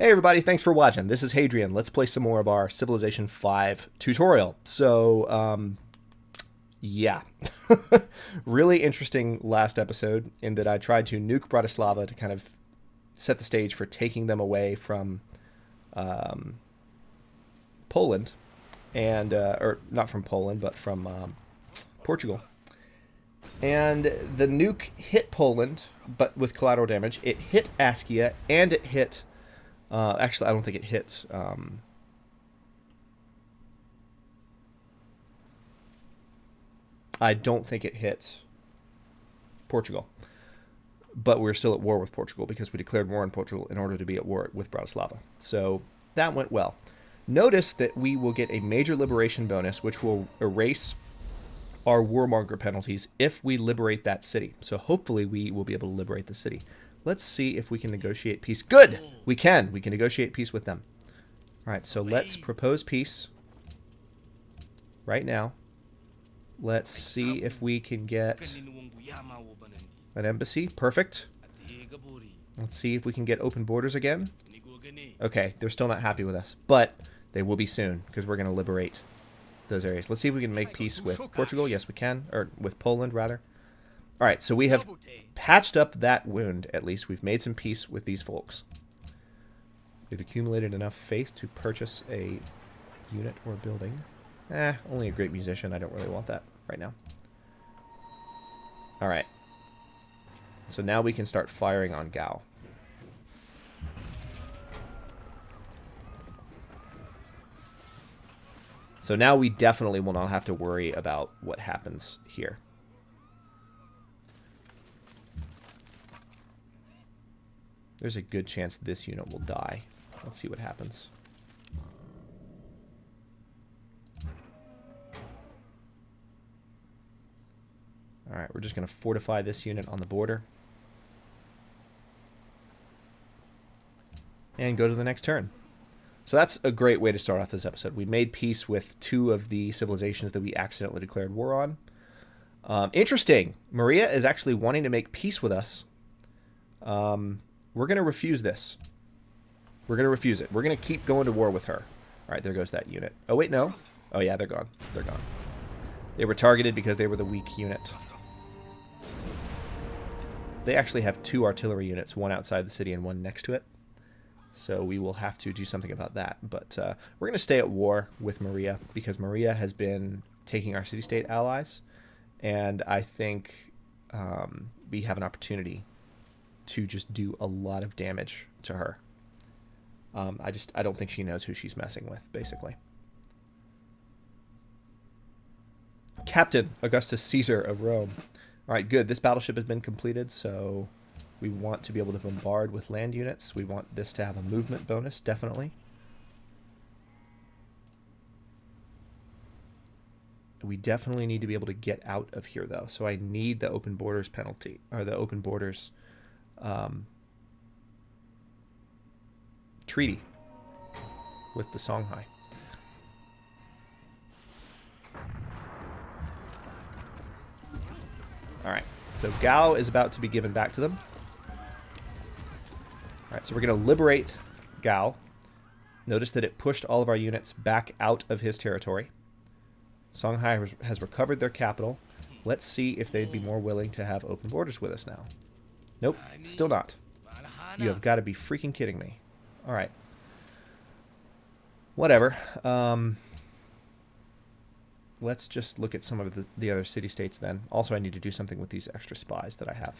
Hey everybody, thanks for watching. This is Hadrian. Let's play some more of our Civilization 5 tutorial. Yeah. Really interesting last episode in that I tried to nuke Bratislava to kind of set the stage for taking them away from um, Poland, or not from Poland, but from Portugal. And the nuke hit Poland, but with collateral damage. It hit Askia, and it hit... actually, I don't think it hit... I don't think it hit Portugal. But we're still at war with Portugal because we declared war on Portugal in order to be at war with Bratislava. So that went well. Notice that we will get a major liberation bonus, which will erase our warmonger penalties if we liberate that city. So hopefully we will be able to liberate the city. Let's see if we can negotiate peace. Good! We can. We can negotiate peace with them. All right, so let's propose peace right now. Let's see if we can get an embassy. Perfect. Let's see if we can get open borders again. Okay, they're still not happy with us, but they will be soon because we're going to liberate those areas. Let's see if we can make peace with Portugal. Yes, we can. Or with Poland, rather. All right, so we have patched up that wound, at least. We've made some peace with these folks. We've accumulated enough faith to purchase a unit or building. Only a great musician. I don't really want that right now. All right. So now we can start firing on Gao. So now we definitely will not have to worry about what happens here. There's a good chance this unit will die. Let's see what happens. Alright, we're just going to fortify this unit on the border. And go to the next turn. So that's a great way to start off this episode. We made peace with two of the civilizations that we accidentally declared war on. Interesting. Maria is actually wanting to make peace with us. We're going to refuse this. We're going to refuse it. We're going to keep going to war with her. All right, there goes that unit. Oh, wait, no. Oh, yeah, they're gone. They're gone. They were targeted because they were the weak unit. They actually have two artillery units, one outside the city and one next to it. So we will have to do something about that. But we're going to stay at war with Maria because Maria has been taking our city-state allies. And I think we have an opportunity to just do a lot of damage to her. I don't think she knows who she's messing with, basically. Captain Augustus Caesar of Rome. All right, good. This battleship has been completed, so we want to be able to bombard with land units. We want this to have a movement bonus, definitely. We definitely need to be able to get out of here, though. So I need the open borders penalty, or the open borders treaty with the Songhai. Alright, so Gao is about to be given back to them. Alright, so we're going to liberate Gao. Notice that it pushed all of our units back out of his territory. Songhai has recovered their capital. Let's see if they'd be more willing to have open borders with us now. Nope, still not. You have got to be freaking kidding me. Alright. Whatever. Let's just look at some of the other city-states then. Also, I need to do something with these extra spies that I have.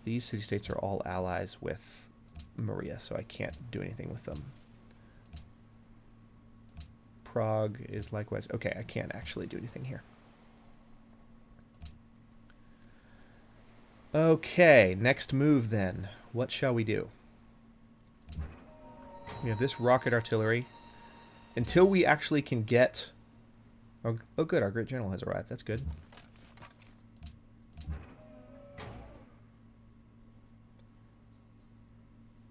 These city-states are all allies with Maria, so I can't do anything with them. Prague is likewise... Okay, I can't actually do anything here. Okay, next move then. What shall we do? We have this rocket artillery. Until we actually can get... Oh, good, our great general has arrived. That's good.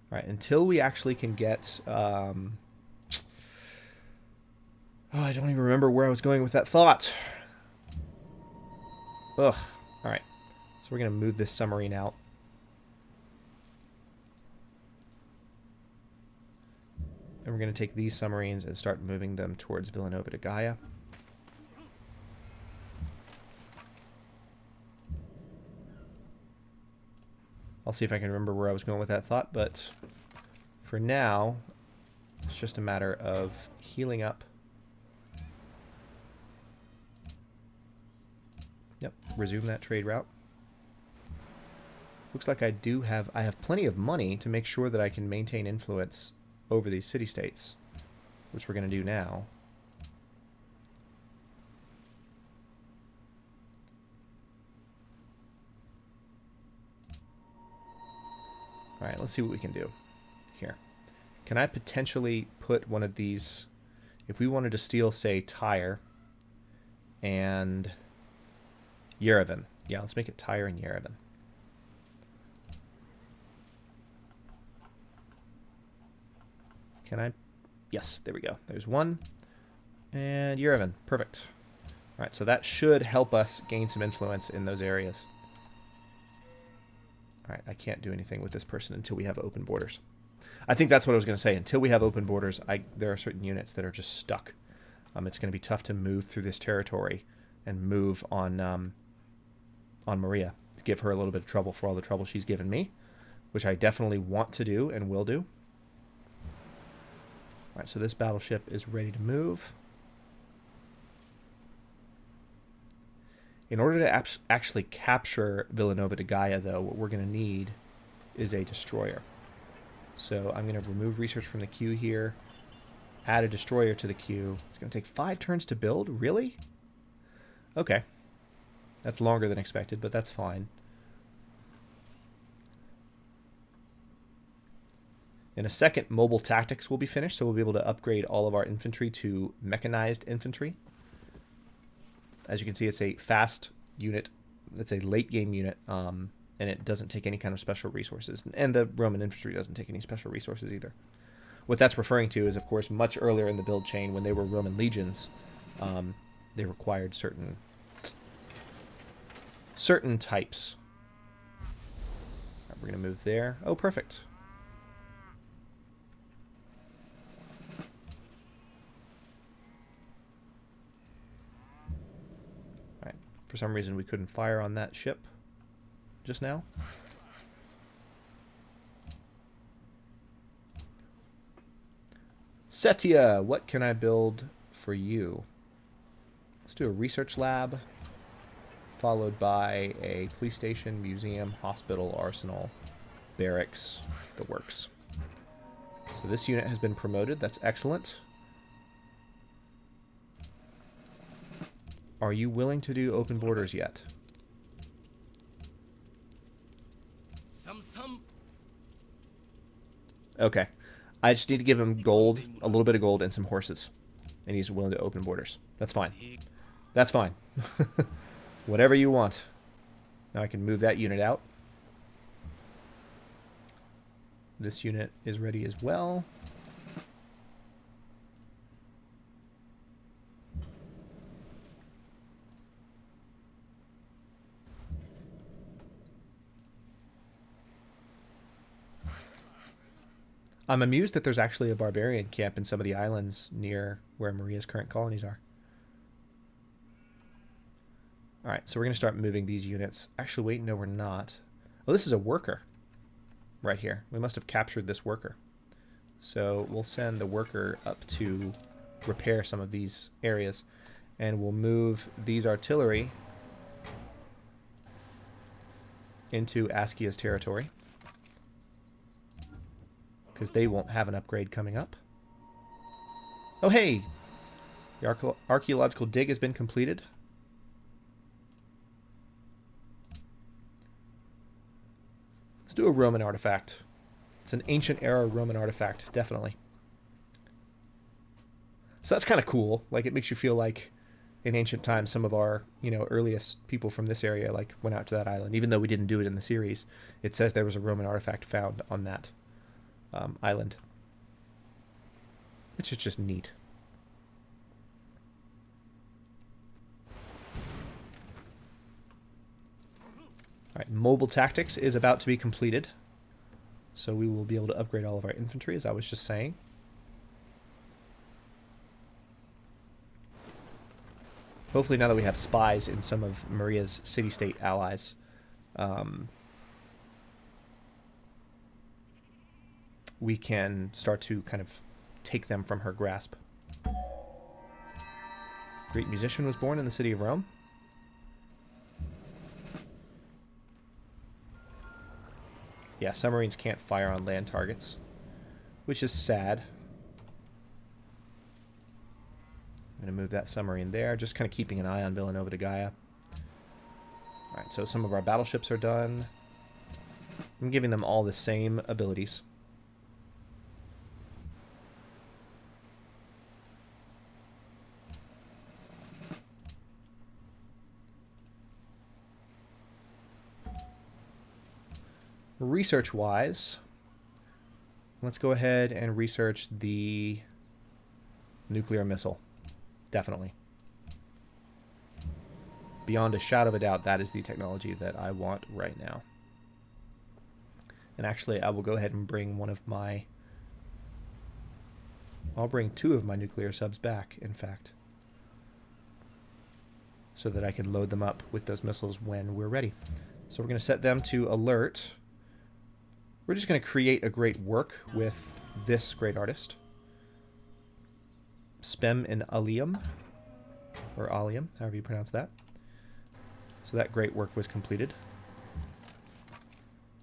Alright, until we actually can get... Oh, I don't even remember where I was going with that thought. Ugh. Alright. So we're going to move this submarine out. And we're going to take these submarines and start moving them towards Villanova de Gaia. I'll see if I can remember where I was going with that thought, but for now, it's just a matter of healing up. Yep, resume that trade route. Looks like I have plenty of money to make sure that I can maintain influence over these city-states, which we're going to do now. All right, let's see what we can do here. Can I potentially put one of these, if we wanted to steal, say, Tyre and Yerevan. Yeah, let's make it Tyre and Yerevan. Can I? Yes, there we go. There's one. And Yerevan. Perfect. All right, so that should help us gain some influence in those areas. All right, I can't do anything with this person until we have open borders. I think that's what I was going to say. Until we have open borders, there are certain units that are just stuck. It's going to be tough to move through this territory and move on Maria, to give her a little bit of trouble for all the trouble she's given me, which I definitely want to do and will do. All right, so this battleship is ready to move. In order to actually capture Villanova de Gaia, though, what we're going to need is a destroyer. So I'm going to remove research from the queue here, add a destroyer to the queue. It's going to take 5 turns to build? Really? Okay. That's longer than expected, but that's fine. In a second, mobile tactics will be finished, so we'll be able to upgrade all of our infantry to mechanized infantry. As you can see, it's a fast unit. It's a late game unit, and it doesn't take any kind of special resources. And the Roman infantry doesn't take any special resources either. What that's referring to is, of course, much earlier in the build chain, when they were Roman legions, they required certain types. All right, we're going to move there. Oh, perfect. For some reason, we couldn't fire on that ship just now. Setia, what can I build for you? Let's do a research lab, followed by a police station, museum, hospital, arsenal, barracks, the works. So this unit has been promoted. That's excellent. Are you willing to do open borders yet? Okay. I just need to give him gold, a little bit of gold, and some horses. And he's willing to open borders. That's fine. That's fine. Whatever you want. Now I can move that unit out. This unit is ready as well. I'm amused that there's actually a barbarian camp in some of the islands near where Maria's current colonies are. All right, so we're going to start moving these units. Actually, wait, no, we're not. Oh, this is a worker right here. We must have captured this worker. So we'll send the worker up to repair some of these areas. And we'll move these artillery into Askia's territory, because they won't have an upgrade coming up. Oh, hey! The archaeological dig has been completed. Let's do a Roman artifact. It's an ancient era Roman artifact, definitely. So that's kind of cool. Like, it makes you feel like in ancient times some of our, earliest people from this area went out to that island. Even though we didn't do it in the series, it says there was a Roman artifact found on that island, which is just neat. All right, mobile tactics is about to be completed, so we will be able to upgrade all of our infantry, as I was just saying. Hopefully now that we have spies in some of Maria's city-state allies, we can start to kind of take them from her grasp. Great musician was born in the city of Rome. Yeah, submarines can't fire on land targets, which is sad. I'm going to move that submarine there, just kind of keeping an eye on Villanova de Gaia. Alright, so some of our battleships are done. I'm giving them all the same abilities. Research-wise, let's go ahead and research the nuclear missile. Definitely. Beyond a shadow of a doubt, that is the technology that I want right now. And actually, I will go ahead and bring one of my... I'll bring 2 of my nuclear subs back, in fact. So that I can load them up with those missiles when we're ready. So we're going to set them to alert. We're just going to create a great work with this great artist. Spem in Alium, or Alium, however you pronounce that. So that great work was completed.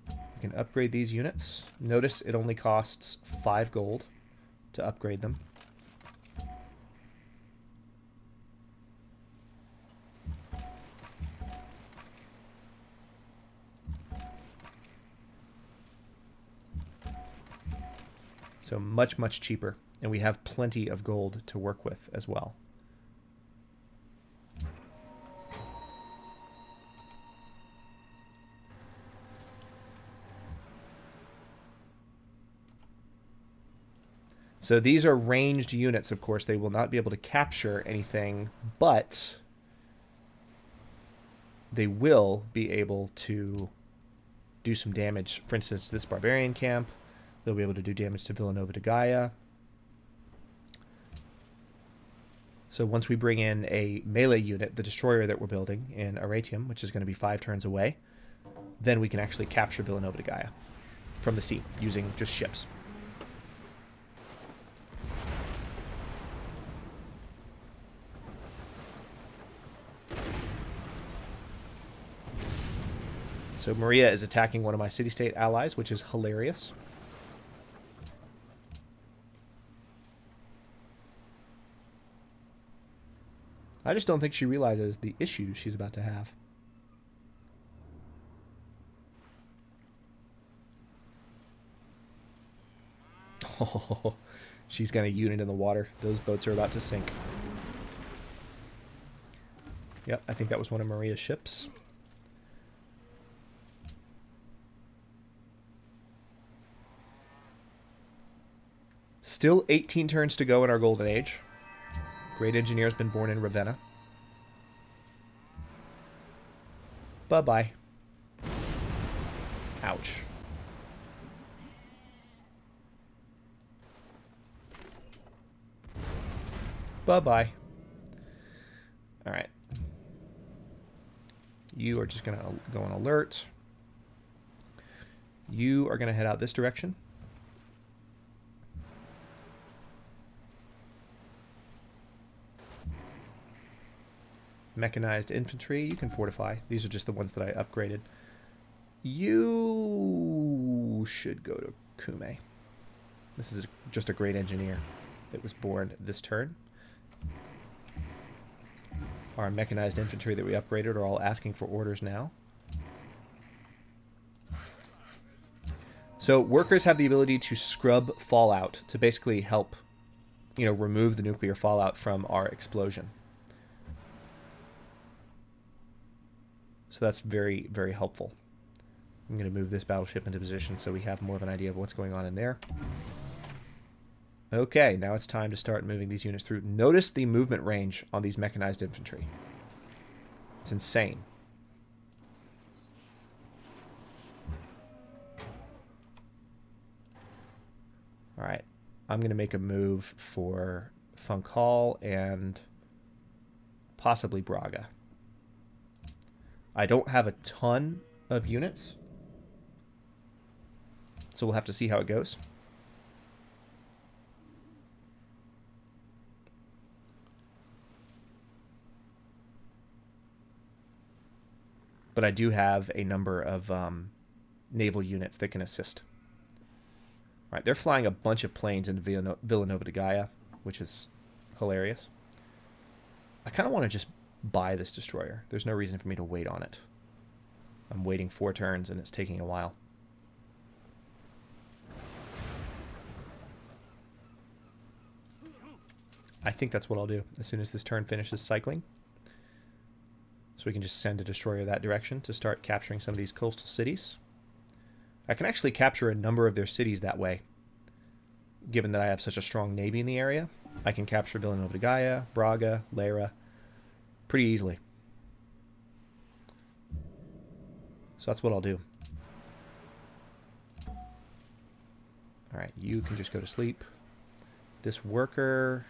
We can upgrade these units. Notice it only costs 5 gold to upgrade them. So much, much cheaper. And we have plenty of gold to work with as well. So these are ranged units, of course. They will not be able to capture anything, but they will be able to do some damage. For instance, this barbarian camp. They'll be able to do damage to Villanova de Gaia. So once we bring in a melee unit, the destroyer that we're building in Aratium, which is going to be 5 turns away, then we can actually capture Villanova de Gaia from the sea using just ships. So Maria is attacking one of my city-state allies, which is hilarious. I just don't think she realizes the issues she's about to have. Oh, she's got a unit in the water. Those boats are about to sink. Yep, I think that was one of Maria's ships. Still 18 turns to go in our golden age. Great engineer has been born in Ravenna. Bye-bye. Ouch. Bye-bye. Alright. You are just going to go on alert. You are going to head out this direction. Mechanized infantry, you can fortify. These are just the ones that I upgraded. You should go to Kume. This is just a great engineer that was born this turn. Our mechanized infantry that we upgraded are all asking for orders now. So workers have the ability to scrub fallout to basically help, remove the nuclear fallout from our explosion. So that's very, very helpful. I'm going to move this battleship into position so we have more of an idea of what's going on in there. Okay, now it's time to start moving these units through. Notice the movement range on these mechanized infantry. It's insane. Alright, I'm going to make a move for Funk Hall and possibly Braga. I don't have a ton of units, so we'll have to see how it goes. But I do have a number of naval units that can assist. All right, they're flying a bunch of planes into Villanova de Gaia, which is hilarious. I kind of want to just buy this destroyer. There's no reason for me to wait on it. I'm waiting 4 turns, and it's taking a while. I think that's what I'll do as soon as this turn finishes cycling. So we can just send a destroyer that direction to start capturing some of these coastal cities. I can actually capture a number of their cities that way. Given that I have such a strong navy in the area, I can capture Villanova de Gaia, Braga, Leyra pretty easily. So that's what I'll do. Alright, you can just go to sleep. This worker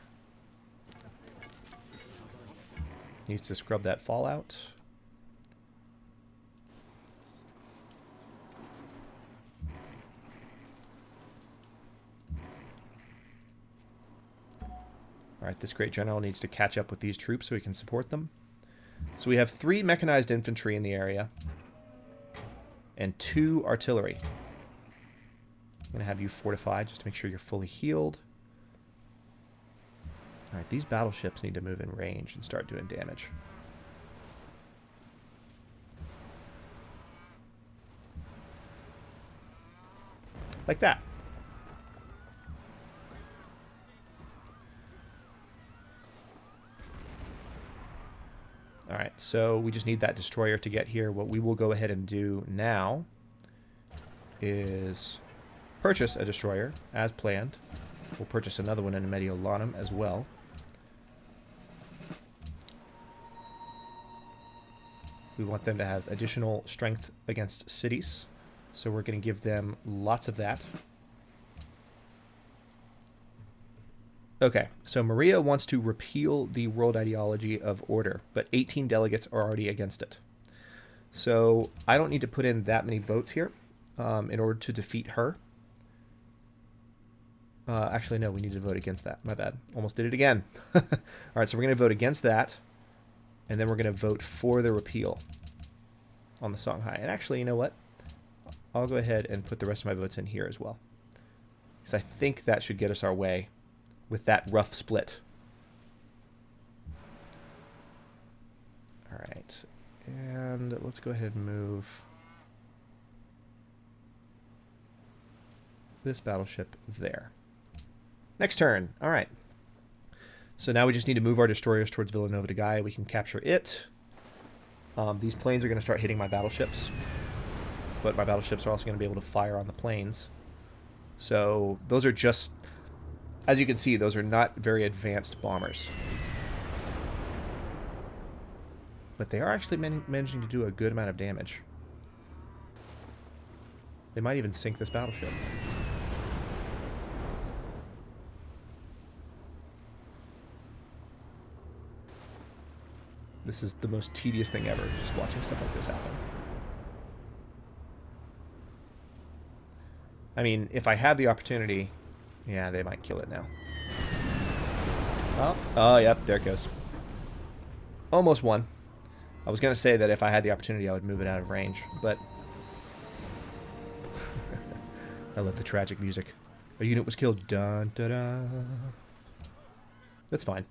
needs to scrub that fallout. Alright, this great general needs to catch up with these troops so he can support them. So we have 3 mechanized infantry in the area and 2 artillery. I'm going to have you fortified just to make sure you're fully healed. Alright, these battleships need to move in range and start doing damage. Like that. Alright, so we just need that destroyer to get here. What we will go ahead and do now is purchase a destroyer as planned. We'll purchase another one in Mediolanum as well. We want them to have additional strength against cities, so we're going to give them lots of that. Okay, so Maria wants to repeal the world ideology of order, but 18 delegates are already against it. So I don't need to put in that many votes here in order to defeat her. Actually, no, we need to vote against that. My bad. Almost did it again. All right, so we're going to vote against that, and then we're going to vote for the repeal on the Songhai. And actually, you know what? I'll go ahead and put the rest of my votes in here as well, because I think that should get us our way with that rough split. All right, and let's go ahead and move this battleship there. Next turn. All right. So now we just need to move our destroyers towards Villanova de Gaia. We can capture it. These planes are going to start hitting my battleships, but my battleships are also going to be able to fire on the planes. So those are just, as you can see, those are not very advanced bombers. But they are actually managing to do a good amount of damage. They might even sink this battleship. This is the most tedious thing ever, just watching stuff like this happen. I mean, if I had the opportunity, yeah, they might kill it now. Oh, yep, there it goes. Almost won. I was going to say that if I had the opportunity, I would move it out of range, but I love the tragic music. A unit was killed. Dun, dun, dun. That's fine.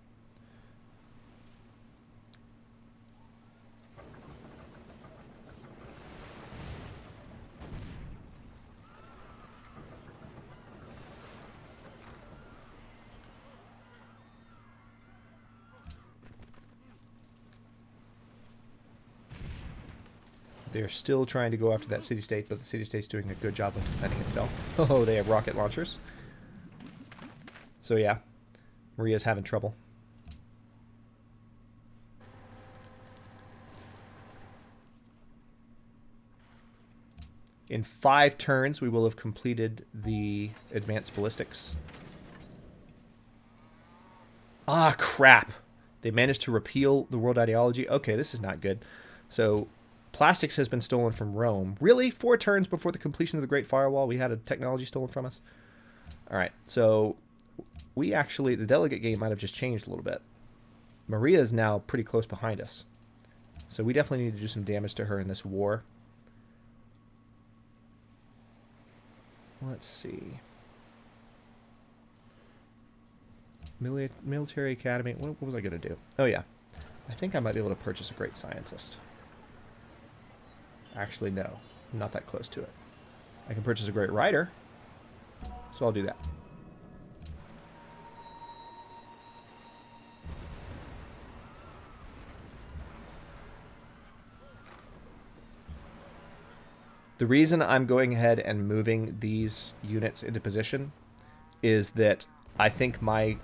They're still trying to go after that city-state, but the city-state's doing a good job of defending itself. Oh, they have rocket launchers. So yeah, Maria's having trouble. In 5 turns, we will have completed the advanced ballistics. Ah, crap. They managed to repeal the world ideology. Okay, this is not good. So plastics has been stolen from Rome. Really? 4 turns before the completion of the Great Firewall, we had a technology stolen from us? All right, so we actually, the delegate game might have just changed a little bit. Maria is now pretty close behind us. So we definitely need to do some damage to her in this war. Let's see. Military Academy. What was I going to do? Oh, yeah. I think I might be able to purchase a great scientist. Actually, no. I'm not that close to it. I can purchase a great writer. So I'll do that. The reason I'm going ahead and moving these units into position is that I think my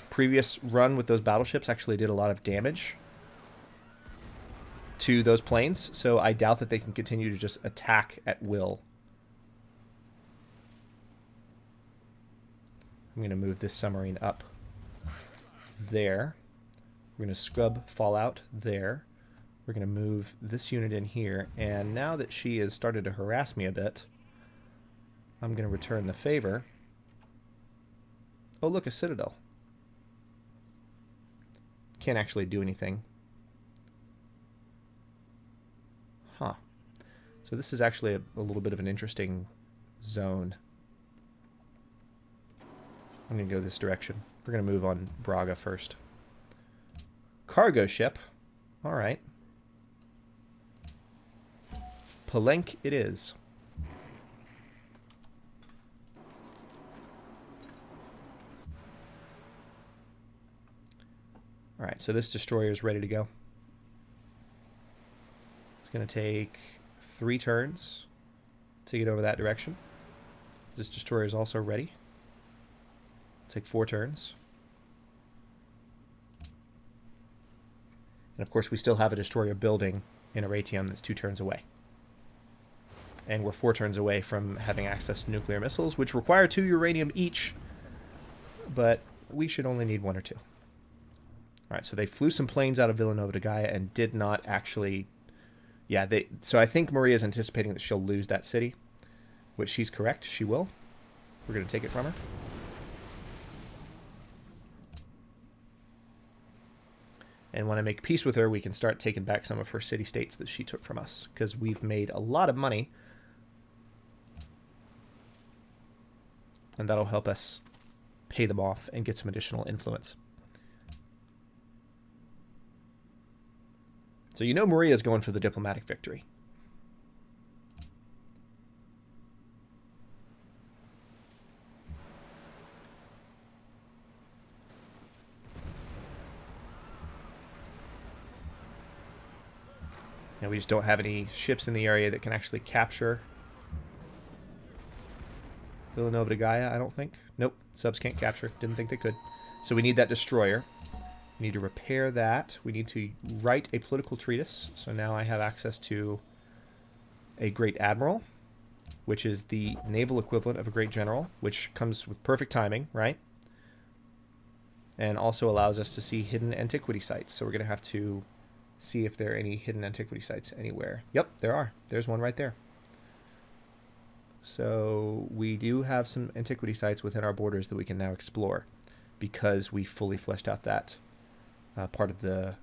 previous run with those battleships actually did a lot of damage to those planes, so I doubt that they can continue to just attack at will. I'm going to move this submarine up there. We're going to scrub Fallout there. We're going to move this unit in here, and now that she has started to harass me a bit, I'm going to return the favor. Oh, look, a citadel. Can't actually do anything. Huh. So this is actually a little bit of an interesting zone. I'm going to go this direction. We're going to move on Braga first. Cargo ship. All right. Palenque it is. All right, so this destroyer is ready to go. It's going to take 3 turns to get over that direction. This destroyer is also ready. Take 4 turns. And of course, we still have a destroyer building in Aratium that's 2 turns away. And we're 4 turns away from having access to nuclear missiles, which require 2 uranium each. But we should only need 1 or 2. All right, so they flew some planes out of Villanova to Gaia and did not actually... Yeah, so I think Maria's anticipating that she'll lose that city, which she's correct. She will. We're going to take it from her. And when I make peace with her, we can start taking back some of her city-states that she took from us, because we've made a lot of money. And that'll help us pay them off and get some additional influence. So you know Maria's going for the diplomatic victory. And we just don't have any ships in the area that can actually capture Villanova de Gaia, I don't think. Nope, subs can't capture. Didn't think they could. So we need that destroyer. We need to repair that. We need to write a political treatise. So now I have access to a great admiral, which is the naval equivalent of a great general, which comes with perfect timing, right? And also allows us to see hidden antiquity sites. So we're going to have to see if there are any hidden antiquity sites anywhere. Yep, there are. There's one right there. So we do have some antiquity sites within our borders that we can now explore because we fully fleshed out that part of the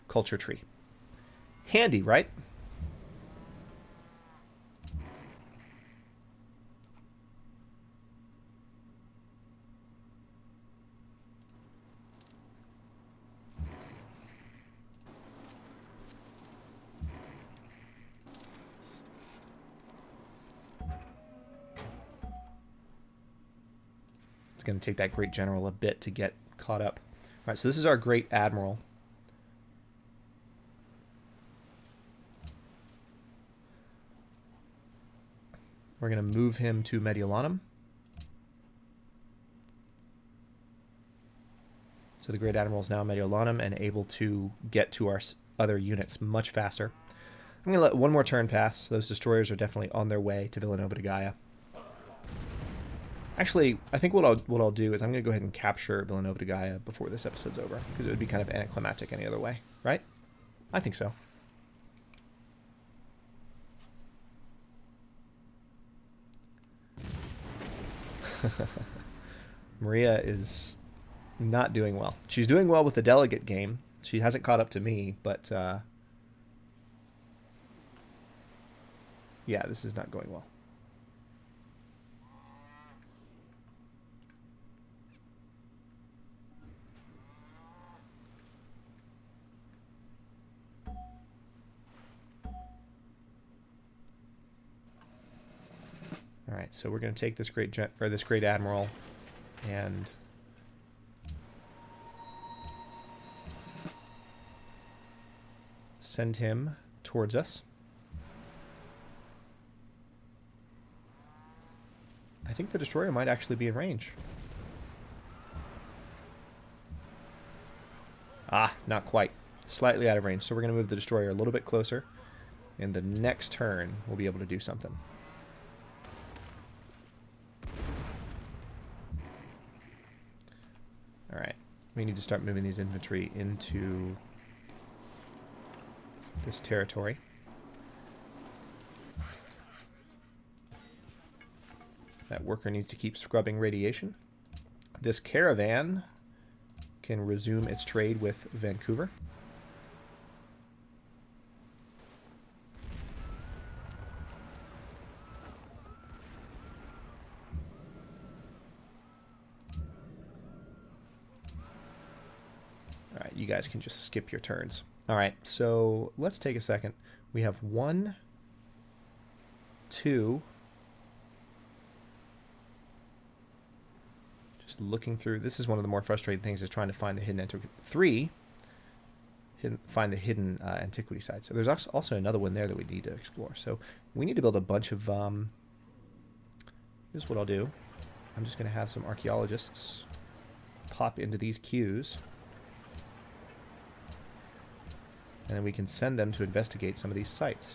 culture tree. Handy, right? It's going to take that great general a bit to get caught up. All right, so this is our great admiral. We're going to move him to Mediolanum. So the great admiral is now Mediolanum and able to get to our other units much faster. I'm going to let one more turn pass. Those destroyers are definitely on their way to Villanova de Gaia. Actually, I think what I'll do is I'm going to go ahead and capture Villanova de Gaia before this episode's over, because it would be kind of anticlimactic any other way, right? I think so. Maria is not doing well. She's doing well with the delegate game. She hasn't caught up to me, but yeah, this is not going well. All right, so we're going to take this great admiral and send him towards us. I think the destroyer might actually be in range. Ah, not quite. Slightly out of range. So we're going to move the destroyer a little bit closer. And the next turn, we'll be able to do something. Alright. We need to start moving these infantry into this territory. That worker needs to keep scrubbing radiation. This caravan can resume its trade with Vancouver. Alright, you guys can just skip your turns. Alright, so let's take a second. We have 1, 2... Just looking through. This is one of the more frustrating things, is trying to find the hidden antiquity. 3, find the hidden antiquity site. So there's also another one there that we need to explore. So we need to build a bunch of... here's what I'll do. I'm just going to have some archaeologists pop into these queues. And then we can send them to investigate some of these sites.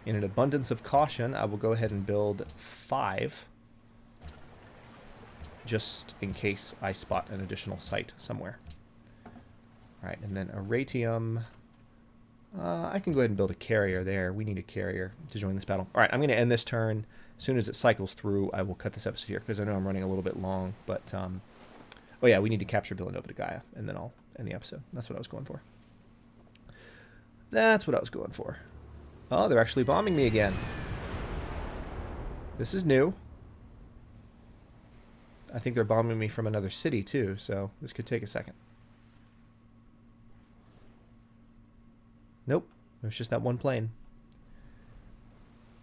In an abundance of caution, I will go ahead and build 5, just in case I spot an additional site somewhere. All right, and then Aratium. I can go ahead and build a carrier there. We need a carrier to join this battle. All right, I'm going to end this turn. As soon as it cycles through, I will cut this episode here, because I know I'm running a little bit long. But, oh yeah, we need to capture Villanova de Gaia, and then I'll end the episode. That's what I was going for. That's what I was going for. Oh, they're actually bombing me again. This is new. I think they're bombing me from another city, too, so this could take a second. Nope. There's just that one plane.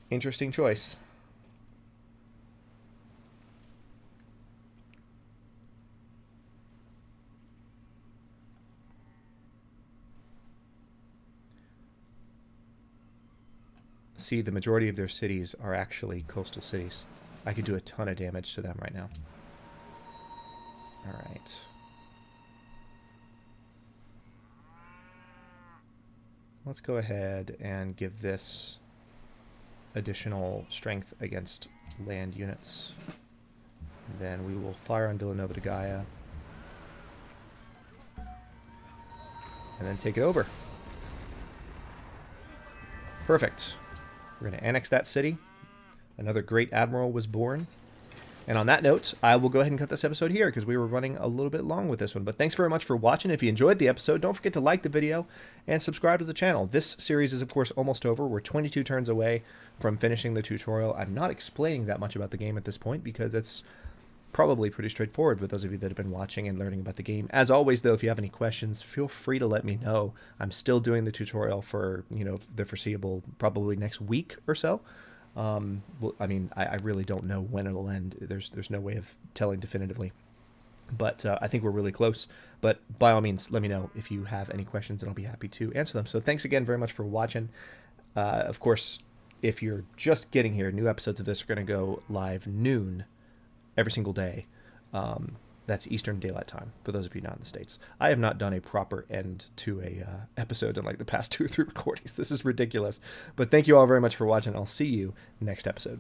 Interesting choice. See, the majority of their cities are actually coastal cities. I could do a ton of damage to them right now. Alright. Let's go ahead and give this additional strength against land units. And then we will fire on Villanova de Gaia. And then take it over. Perfect. We're going to annex that city. Another great admiral was born. And on that note, I will go ahead and cut this episode here, because we were running a little bit long with this one. But thanks very much for watching. If you enjoyed the episode, don't forget to like the video and subscribe to the channel. This series is, of course, almost over. We're 22 turns away from finishing the tutorial. I'm not explaining that much about the game at this point, because it's probably pretty straightforward for those of you that have been watching and learning about the game. As always, though, if you have any questions, feel free to let me know. I'm still doing the tutorial for, the foreseeable, probably next week or so. Well, I mean, I really don't know when it'll end. There's no way of telling definitively. But I think we're really close. But by all means, let me know if you have any questions, and I'll be happy to answer them. So thanks again very much for watching. Of course, if you're just getting here, new episodes of this are going to go live noon every single day. That's Eastern Daylight Time, for those of you not in the States. I have not done a proper end to a episode in like the past 2 or 3 recordings. This is ridiculous. But thank you all very much for watching. I'll see you next episode.